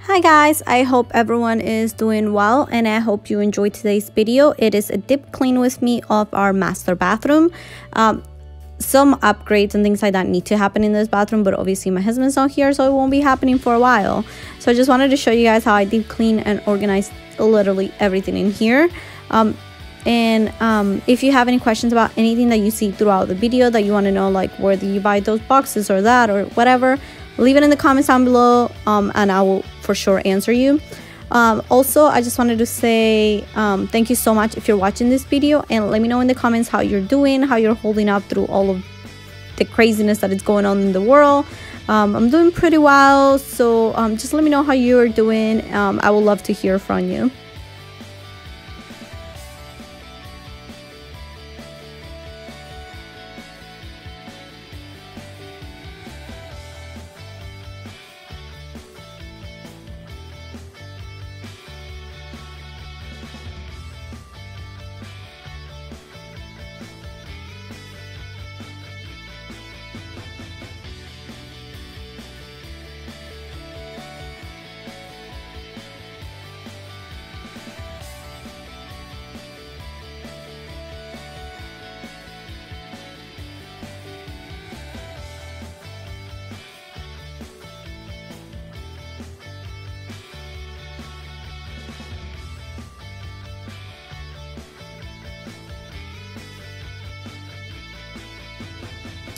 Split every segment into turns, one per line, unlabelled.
Hi guys, I hope everyone is doing well and I hope you enjoyed today's video. It is a deep clean with me of our master bathroom. Some upgrades and things like that need to happen in this bathroom, but obviously my husband's not here, so it won't be happening for a while. So I just wanted to show you guys how I deep clean and organize literally everything in here. If you have any questions about anything that you see throughout the video that you want to know, like where do you buy those boxes or that or whatever, leave it in the comments down below, and I will for sure answer you. Also, I just wanted to say thank you so much if you're watching this video, and let me know in the comments how you're doing, how you're holding up through all of the craziness that is going on in the world. I'm doing pretty well, so just let me know how you're doing. I would love to hear from you.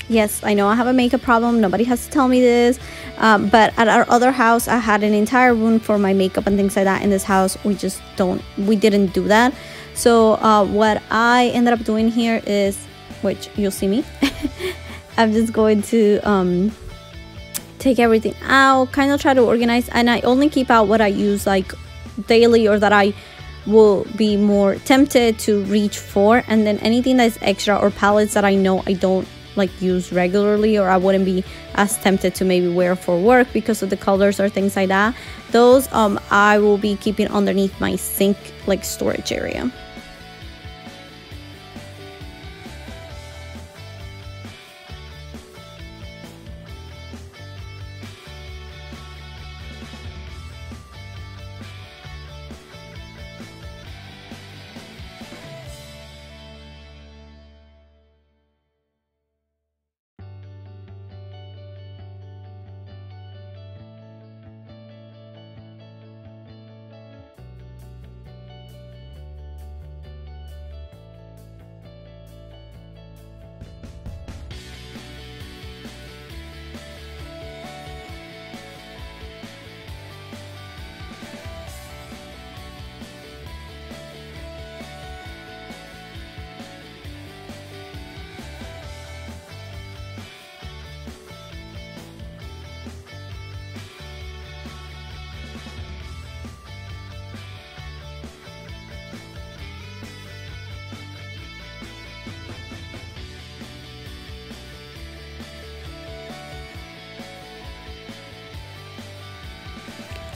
Yes, I know I have a makeup problem. Nobody has to tell me this. But at our other house, I had an entire room for my makeup and things like that. In this house, we didn't do that. So what I ended up doing here is, which you'll see me, I'm just going to take everything out, kind of try to organize. And I only keep out what I use like daily or that I will be more tempted to reach for. And then anything that's extra or palettes that I know I don't like use regularly, or I wouldn't be as tempted to maybe wear for work because of the colors or things like that, those I will be keeping underneath my sink like storage area.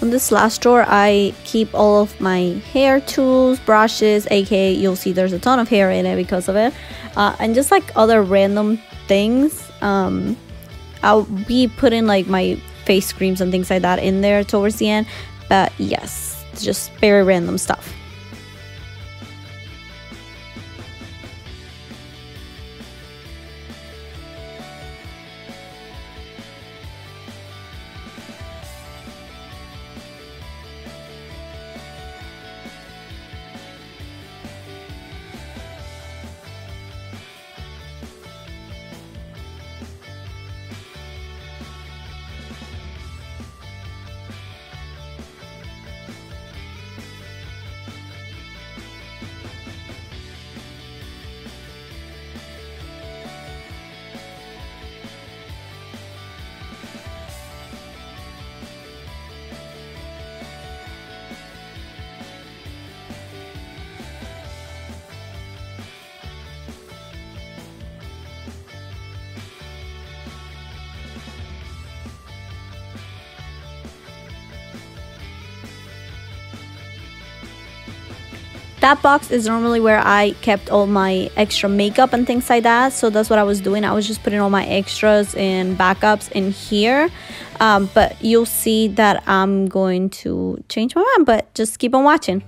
On this last drawer, I keep all of my hair tools, brushes, aka you'll see there's a ton of hair in it because of it, and just like other random things. I'll be putting like my face creams and things like that in there towards the end, but yes, just very random stuff. that box is normally where I kept all my extra makeup and things like that. So that's what I was doing. I was just putting all my extras and backups in here. But you'll see that I'm going to change my mind, but just keep on watching.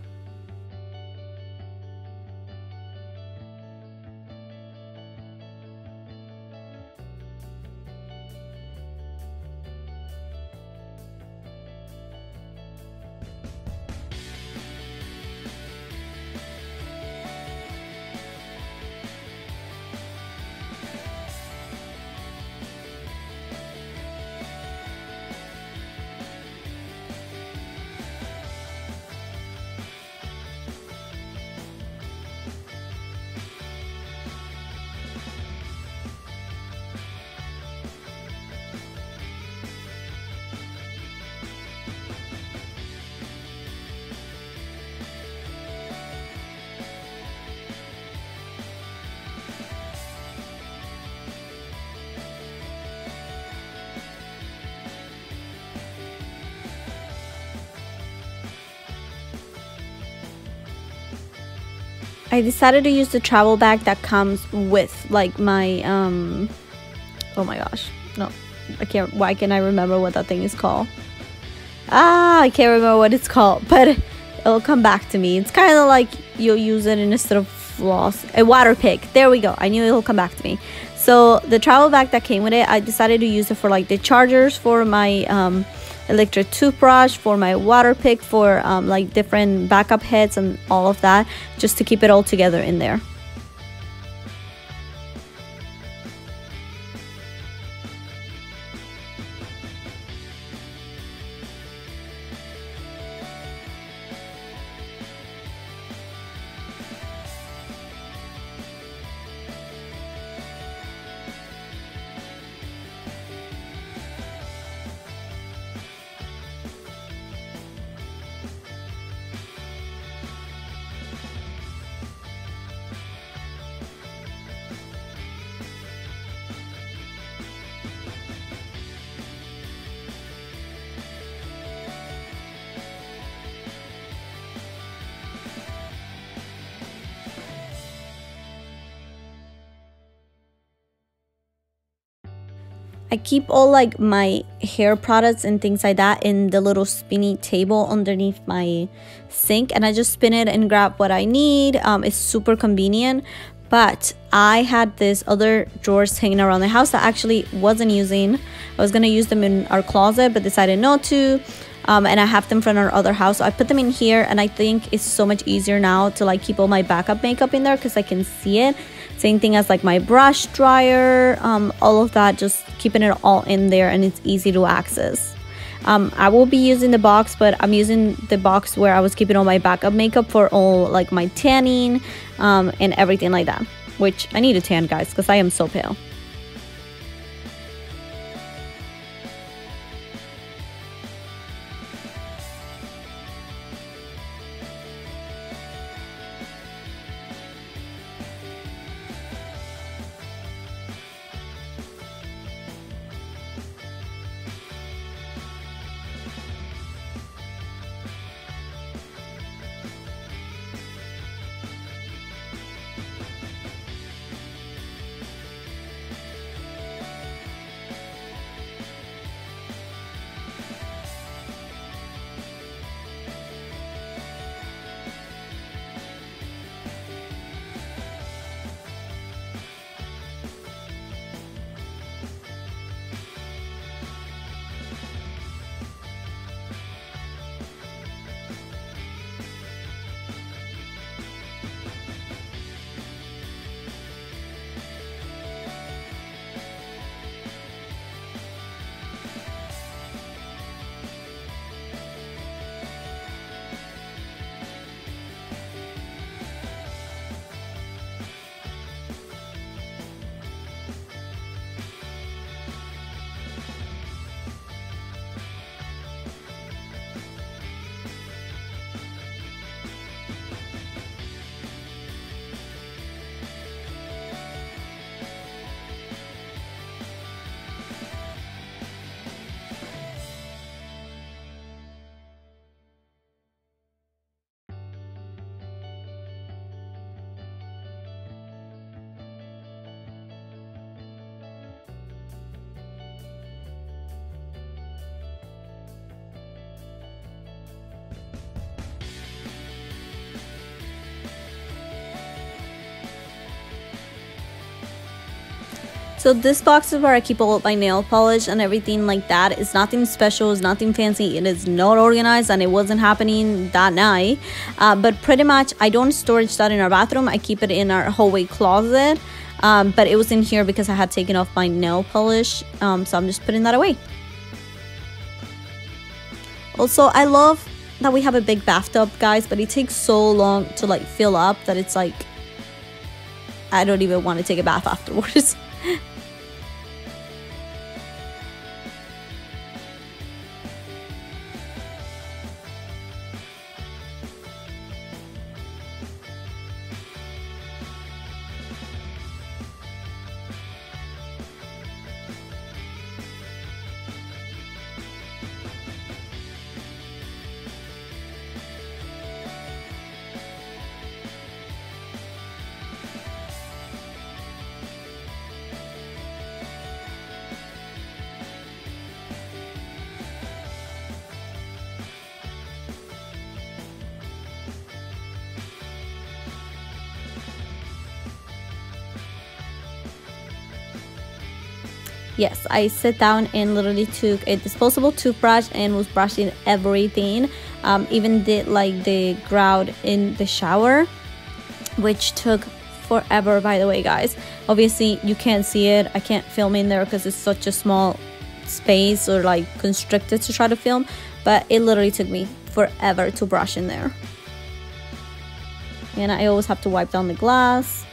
I decided to use the travel bag that comes with like my oh my gosh, no, why can't I remember what that thing is called? I can't remember what it's called, but it'll come back to me. It's kind of like you'll use it instead of floss. A water pick, there we go. I knew it'll come back to me. So the travel bag that came with it, I decided to use it for like the chargers for my electric toothbrush, for my water pick, for like different backup heads and all of that, just to keep it all together in there. I keep all like my hair products and things like that in the little spinny table underneath my sink, and I just spin it and grab what I need. It's super convenient. But I had this other drawers hanging around the house that I actually wasn't using. I was gonna use them in our closet, but decided not to. And I have them from our other house, so I put them in here, and I think it's so much easier now to like keep all my backup makeup in there because I can see it. Same thing as like my brush dryer, all of that, just keeping it all in there, and it's easy to access. I will be using the box, but I'm using the box where I was keeping all my backup makeup for all like my tanning and everything like that, which I need a tan, guys, because I am so pale. So this box is where I keep all of my nail polish and everything like that. It's nothing special, it's nothing fancy, it is not organized, and it wasn't happening that night. But pretty much I don't storage that in our bathroom. I keep it in our hallway closet. But it was in here because I had taken off my nail polish. So I'm just putting that away. Also, I love that we have a big bathtub, guys, but it takes so long to like fill up that it's like I don't even want to take a bath afterwards. Yes, I sat down and literally took a disposable toothbrush and was brushing everything. Even did like the grout in the shower, which took forever, by the way, guys. Obviously you can't see it, I can't film in there because it's such a small space or like constricted to try to film, but it literally took me forever to brush in there. And I always have to wipe down the glass.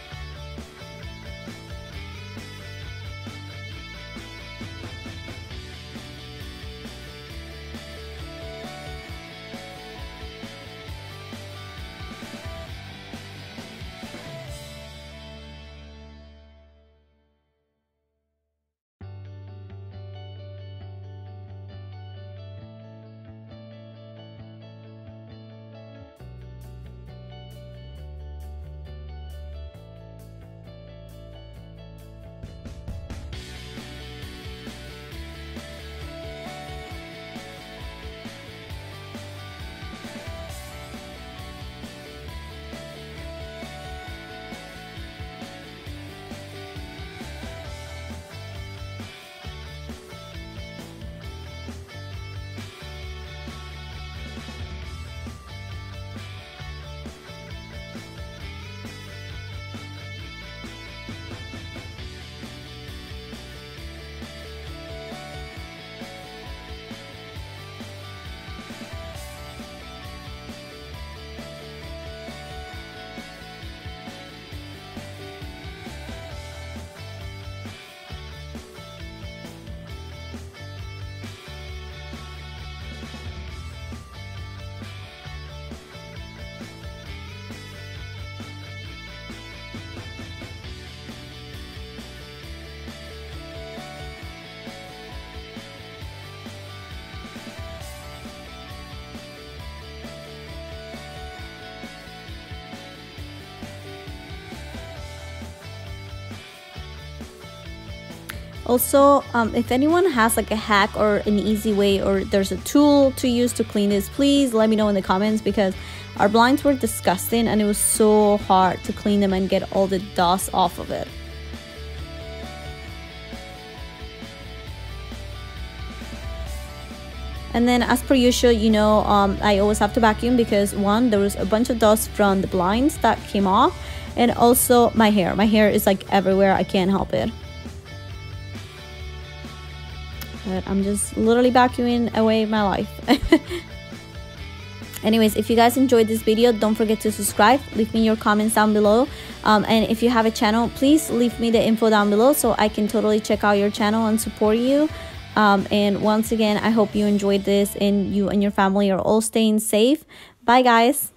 Also, if anyone has like a hack or an easy way, or there's a tool to use to clean this, please let me know in the comments, because our blinds were disgusting and it was so hard to clean them and get all the dust off of it. And then as per usual, you know, I always have to vacuum because one, there was a bunch of dust from the blinds that came off, and also my hair is like everywhere, I can't help it. But I'm just literally vacuuming away my life. Anyways, if you guys enjoyed this video, don't forget to subscribe, leave me your comments down below, and if you have a channel, please leave me the info down below so I can totally check out your channel and support you. And once again, I hope you enjoyed this and you and your family are all staying safe. Bye guys.